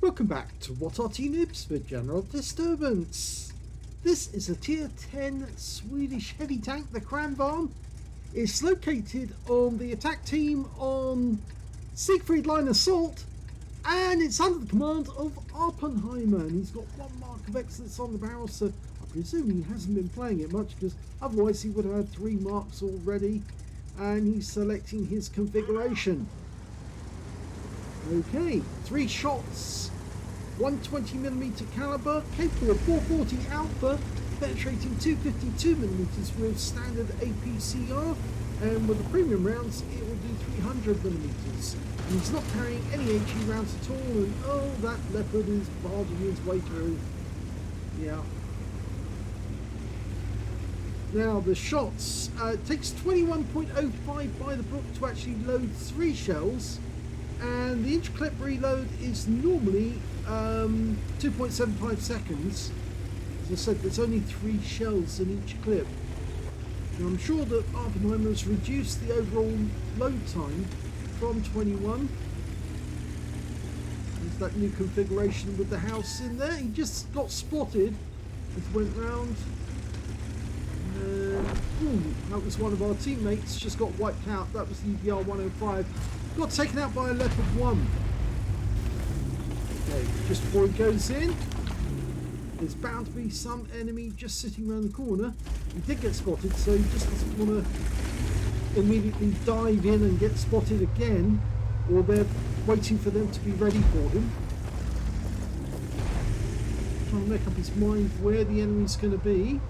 Welcome back to What Arty Noobs for General Disturbance. This is a tier 10 Swedish heavy tank, the Kranvagn. It's located on the attack team on Siegfried Line Assault, and it's under the command of Awppenheimer, and he's got 1 mark of excellence on the barrel, so I presume he hasn't been playing it much, because otherwise he would have had 3 marks already, and he's selecting his configuration. Okay, 3 shots, 120mm caliber, capable of 440 alpha, penetrating 252mm with standard APCR, and with the premium rounds it will do 300mm. And he's not carrying any HE rounds at all, and oh, that leopard is barging his way through. Yeah. Now the shots, it takes 21.05 by the book to actually load 3 shells. And the inch clip reload is normally 2.75 seconds. As I said, there's only 3 shells in each clip. Now I'm sure that Awppenheimer has reduced the overall load time from 21. There's that new configuration with the house in there. He just got spotted as he went round. That was one of our teammates, just got wiped out. That was the EBR 105. Got taken out by a Leopard 1. Okay, just before he goes in, there's bound to be some enemy just sitting around the corner. He did get spotted, so he just doesn't want to immediately dive in and get spotted again, or they're waiting for them to be ready for him. Trying to make up his mind where the enemy's going to be.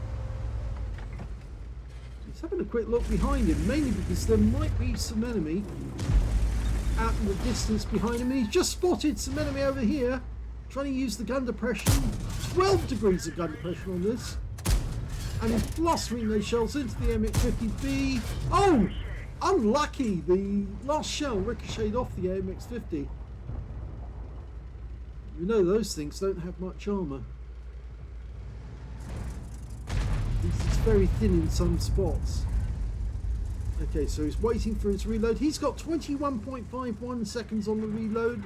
He's having a quick look behind him, mainly because there might be some enemy out in the distance behind him, and he's just spotted some enemy over here trying to use the gun depression. 12 degrees of gun depression on this, and he's blustering those shells into the AMX-50B. Oh, unlucky, the last shell ricocheted off the AMX-50. You know those things don't have much armour. It's very thin in some spots. Okay, so he's waiting for his reload. He's got 21.51 seconds on the reload.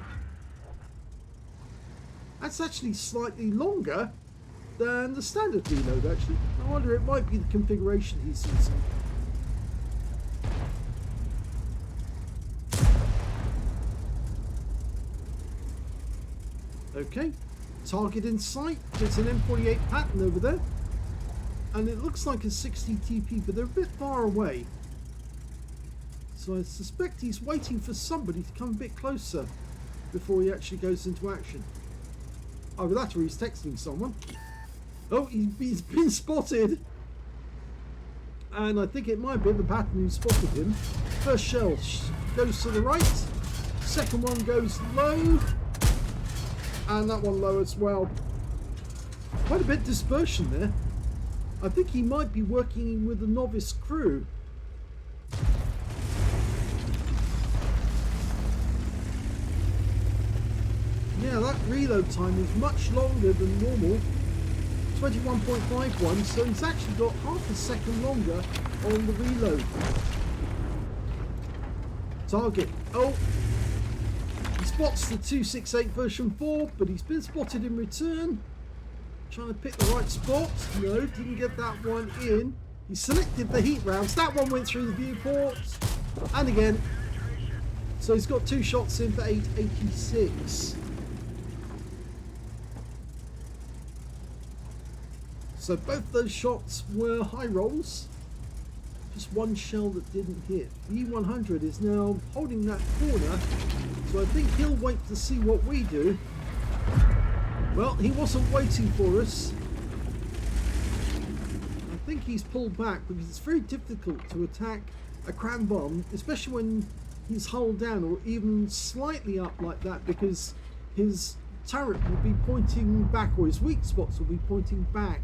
That's actually slightly longer than the standard reload, actually. I wonder, it might be the configuration he's using. Okay, target in sight. There's an M48 pattern over there. And it looks like a 60 TP, but they're a bit far away. So I suspect he's waiting for somebody to come a bit closer before he actually goes into action. Either that or he's texting someone. Oh, he's been spotted. And I think it might be the pattern who spotted him. First shell goes to the right. Second one goes low. And that one low as well. Quite a bit of dispersion there. I think he might be working with a novice crew. Yeah, that reload time is much longer than normal, 21.51, so he's actually got half a second longer on the reload. Target. Oh, he spots the 268 version 4, but he's been spotted in return. Trying to pick the right spot. No, didn't get that one in. He selected the heat rounds. That one went through the viewport. And again. So he's got 2 shots in for 886. So both those shots were high rolls. Just 1 shell that didn't hit. The E100 is now holding that corner. So I think he'll wait to see what we do. Well, he wasn't waiting for us. I think he's pulled back because it's very difficult to attack a Kranvagn, especially when he's hull down or even slightly up like that, because his turret will be pointing back, or his weak spots will be pointing back.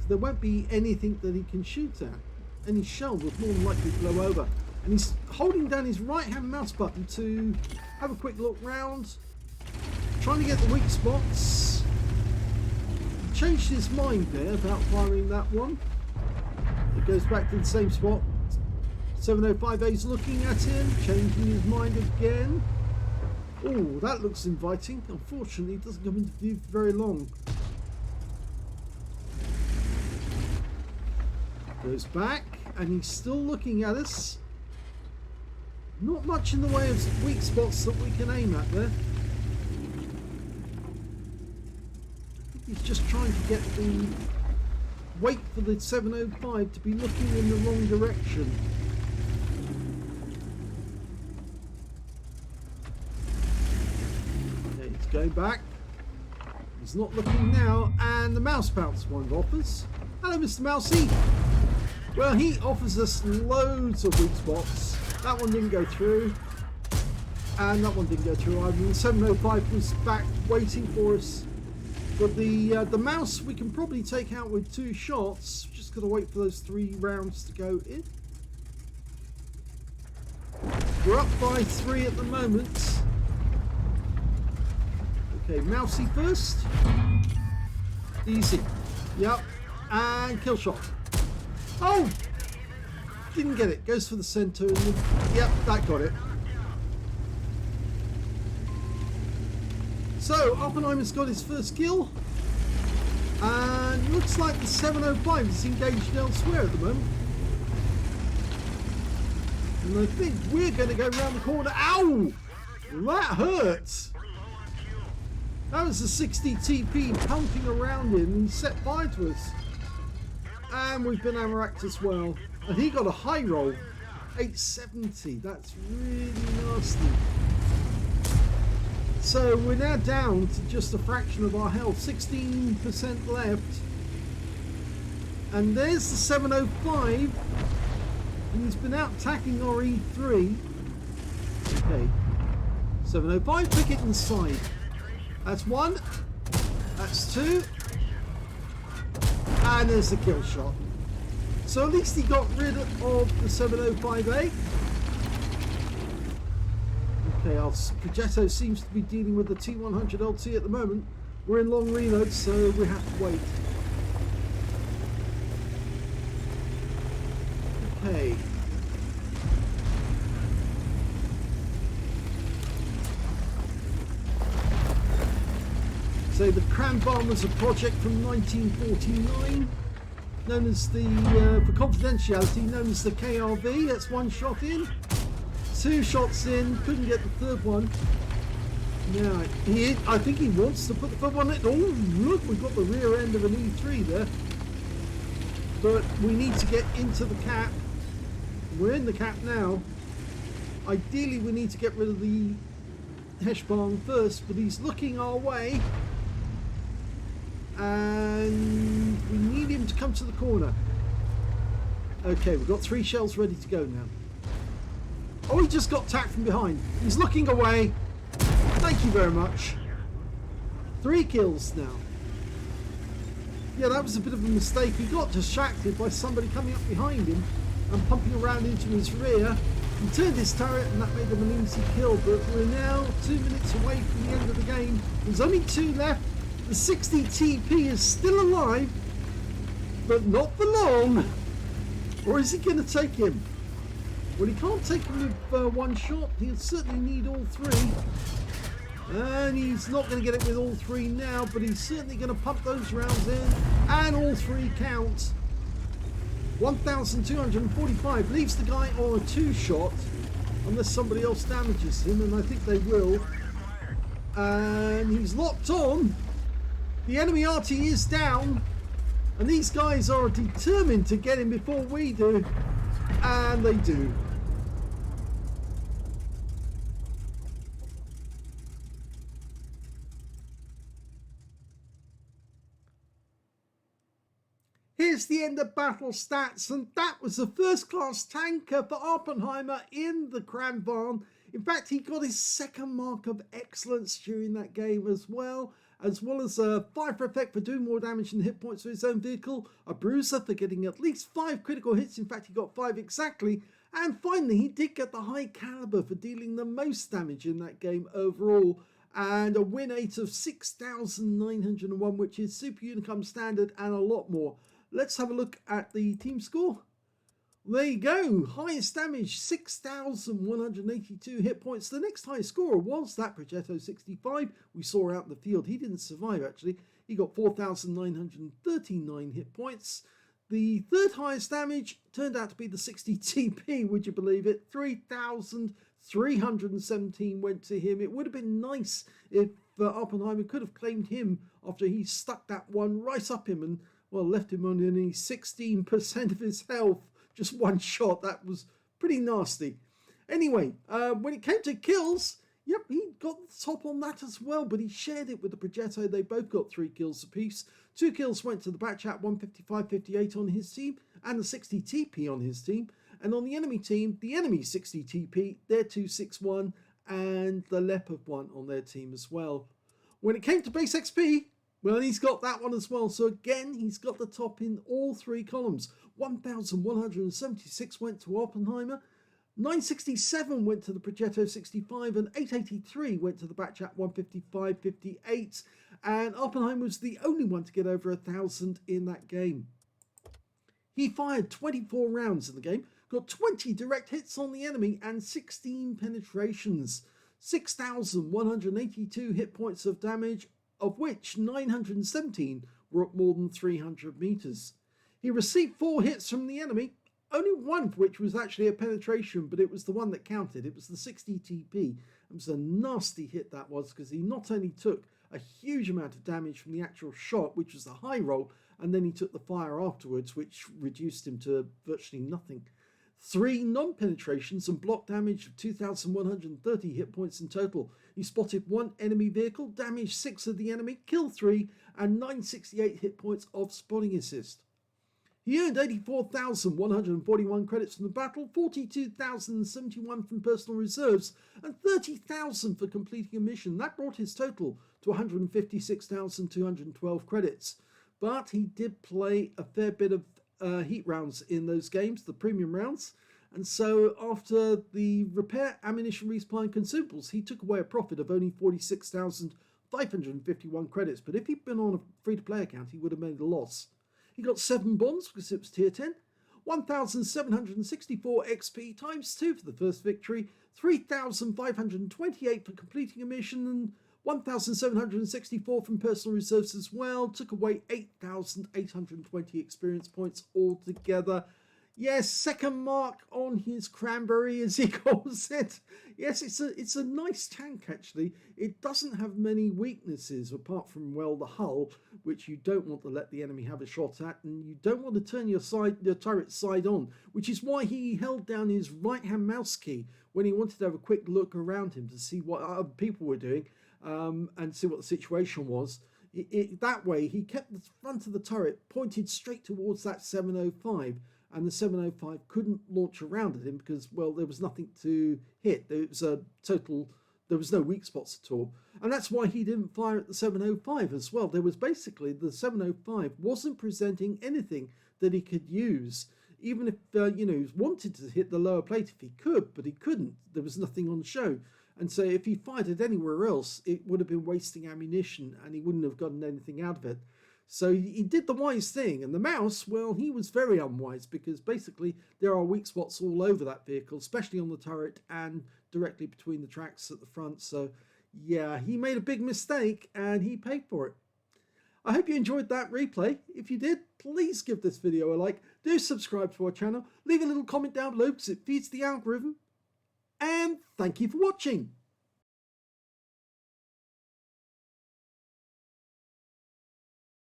So there won't be anything that he can shoot at. Any shell would more than likely blow over. And he's holding down his right hand mouse button to have a quick look round, trying to get the weak spots. He changed his mind there about firing that one. It goes back to the same spot. 705A's looking at him, changing his mind again. Oh, that looks inviting. Unfortunately, it doesn't come into view for very long. Goes back, and he's still looking at us. Not much in the way of weak spots that we can aim at there. I think he's just trying to get the... wait for the 705 to be looking in the wrong direction. Okay, he's going back. He's not looking now, and the mouse bounce one offers. Hello, Mr. Mousey. Well, he offers us loads of weak spots. That one didn't go through, and that one didn't go through either. The 705 was back waiting for us, but the mouse we can probably take out with 2 shots. Just gotta wait for those 3 rounds to go in. We're up by 3 at the moment. Okay, Mousey first. Easy. Yep, and kill shot. Oh! Didn't get it. Goes for the center. And yep, that got it. So, Awppenheimer's got his first kill. And looks like the 705 is engaged elsewhere at the moment. And I think we're going to go around the corner. Ow! That hurts. That was a 60 TP pumping around him and he set fire to us. And we've been ammo-racked as well. And he got a high roll. 870. That's really nasty. So we're now down to just a fraction of our health. 16% left. And there's the 705. And he's been out attacking our E3. Okay. 705, pick it inside. That's 1. That's 2. And there's the kill shot. So at least he got rid of the 705A. Okay, our Progetto seems to be dealing with the T100 LT at the moment. We're in long reloads, so we have to wait. Okay. So the Kranvagn was a project from 1949, known as the, for confidentiality, known as the KRV. That's 1 shot in, 2 shots in, couldn't get the 3rd one. Now, I think he wants to put the 3rd one in. Oh, look, we've got the rear end of an E3 there. But we need to get into the cap. We're in the cap now. Ideally, we need to get rid of the Heshbong first, but he's looking our way. And we need him to come to the corner. Okay, we've got 3 shells ready to go now. Oh, he just got attacked from behind. He's looking away. Thank you very much. 3 kills now. Yeah, that was a bit of a mistake. He got distracted by somebody coming up behind him and pumping around into his rear. He turned his turret and that made him an easy kill, but we're now 2 minutes away from the end of the game. There's only 2 left. The 60 TP is still alive, but not for long. Or is he going to take him? Well, he can't take him with 1 shot. He'll certainly need all 3. And he's not going to get it with all 3 now, but he's certainly going to pump those rounds in. And all 3 count. 1,245 leaves the guy on a 2 shot, unless somebody else damages him, and I think they will. And he's locked on. The enemy Arty is down, and these guys are determined to get him before we do, and they do. Here's the end of battle stats, and that was the first class tanker for Awppenheimer in the Kranvagn. In fact, he got his 2nd mark of excellence during that game as well as a 5 for effect for doing more damage than hit points for his own vehicle, a bruiser for getting at least 5 critical hits. In fact, he got 5 exactly. And finally, he did get the high caliber for dealing the most damage in that game overall. And a win rate of 6,901, which is Super Unicum standard and a lot more. Let's have a look at the team score. There you go, highest damage, 6,182 hit points. The next highest scorer was that Progetto 65 we saw out in the field. He didn't survive actually. He got 4,939 hit points. The third highest damage turned out to be the 60 TP, would you believe it? 3,317 went to him. It would have been nice if Awppenheimer could have claimed him after he stuck that one right up him and, well, left him on only 16% of his health. Just one shot. That was pretty nasty. Anyway, when it came to kills, yep, he got the top on that as well, but he shared it with the Progetto. They both got 3 kills apiece. 2 kills went to the Batchat, 155-58 on his team, and the 60 TP on his team. And on the enemy team, the enemy 60 TP, their 261, and the Leopard one on their team as well. When it came to base XP, well, he's got that one as well. So again, he's got the top in all 3 columns. 1,176 went to Awppenheimer, 967 went to the Progetto 65, and 883 went to the Batchat 155-58. And Awppenheimer was the only one to get over 1,000 in that game. He fired 24 rounds in the game, got 20 direct hits on the enemy, and 16 penetrations. 6,182 hit points of damage, of which 917 were at more than 300 meters. He received 4 hits from the enemy, only one of which was actually a penetration, but it was the one that counted. It was the 60 TP. It was a nasty hit that was, because he not only took a huge amount of damage from the actual shot, which was the high roll, and then he took the fire afterwards, which reduced him to virtually nothing. 3 non-penetrations and block damage of 2,130 hit points in total. He spotted 1 enemy vehicle, damaged 6 of the enemy, killed 3, and 968 hit points of spotting assist. He earned 84,141 credits from the battle, 42,071 from personal reserves, and 30,000 for completing a mission. That brought his total to 156,212 credits. But he did play a fair bit of heat rounds in those games, the premium rounds. And so after the repair, ammunition, resupply and consumables, he took away a profit of only 46,551 credits. But if he'd been on a free-to-play account, he would have made a loss. He got 7 bonds because it was tier 10, 1,764 XP times 2 for the first victory, 3,528 for completing a mission, and 1,764 from personal reserves as well. Took away 8,820 experience points altogether. Yes, second mark on his cranberry, as he calls it. Yes, it's a nice tank, actually. It doesn't have many weaknesses, apart from, well, the hull, which you don't want to let the enemy have a shot at, and you don't want to turn your turret side on, which is why he held down his right-hand mouse key when he wanted to have a quick look around him to see what other people were doing, and see what the situation was. That way, he kept the front of the turret pointed straight towards that 705, and the 705 couldn't launch around at him because, well, there was nothing to hit. There was no weak spots at all. And that's why he didn't fire at the 705 as well. There was basically, the 705 wasn't presenting anything that he could use. Even if, he wanted to hit the lower plate if he could, but he couldn't. There was nothing on show. And so if he fired it anywhere else, it would have been wasting ammunition and he wouldn't have gotten anything out of it. So he did the wise thing. And the mouse, well, he was very unwise because basically there are weak spots all over that vehicle, especially on the turret and directly between the tracks at the front. So yeah, he made a big mistake and he paid for it. I hope you enjoyed that replay. If you did, please give this video a like. Do subscribe to our channel. Leave a little comment down below because it feeds the algorithm. And thank you for watching.